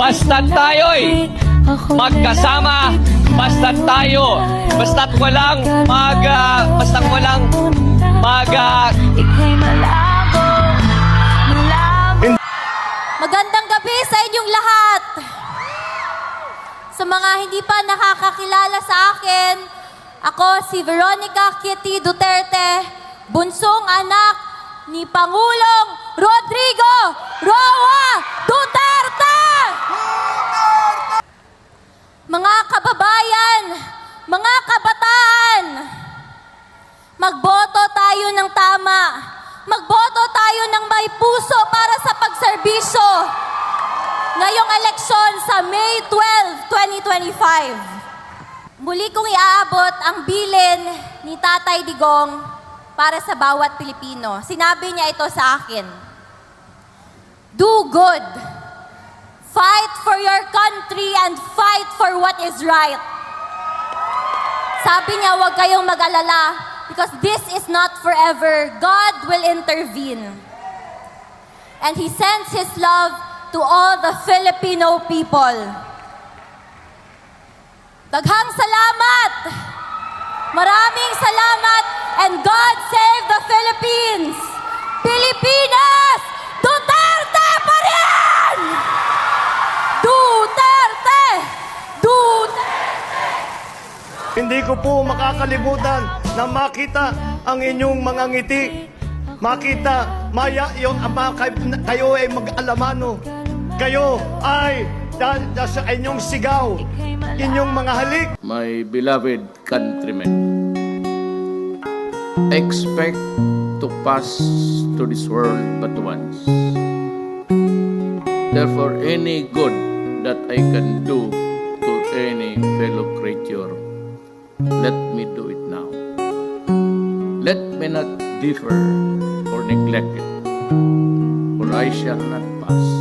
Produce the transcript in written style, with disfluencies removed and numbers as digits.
Basta't tayo'y magkasama, basta't tayo, basta't walang Ika'y malabo. Magandang gabi sa inyong lahat. Sa mga hindi pa nakakakilala sa akin, ako si Veronica Kitty Duterte, bunsong anak ni Pangulong Rodrigo Roa Duterte! Mga kababayan, mga kabataan, magboto tayo ng tama. Magboto tayo ng may puso para sa pagserbisyo ngayong eleksyon sa May 12, 2025. Muli kong iaabot ang bilin ni Tatay Digong para sa bawat Pilipino. Sinabi niya ito sa akin. Do good. Fight for your country and fight for what is right. Sabi niya, huwag kayong mag-alala because this is not forever. God will intervene. And He sends His love to all the Filipino people. Daghang salamat! Maraming salamat and God save the Philippines! Pilipinas! Duterte pa rin! Duterte! Duterte! Hindi ko po makakalimutan na makita ang inyong mga ngiti. Makita, kayo ay mag-alamano. Kayo ay sa inyong sigaw, inyong mga halik. My beloved countrymen, expect to pass to this world but once. Therefore, any good that I can do to any fellow creature, let me do it now. Let me not differ or neglect it, for I shall not pass.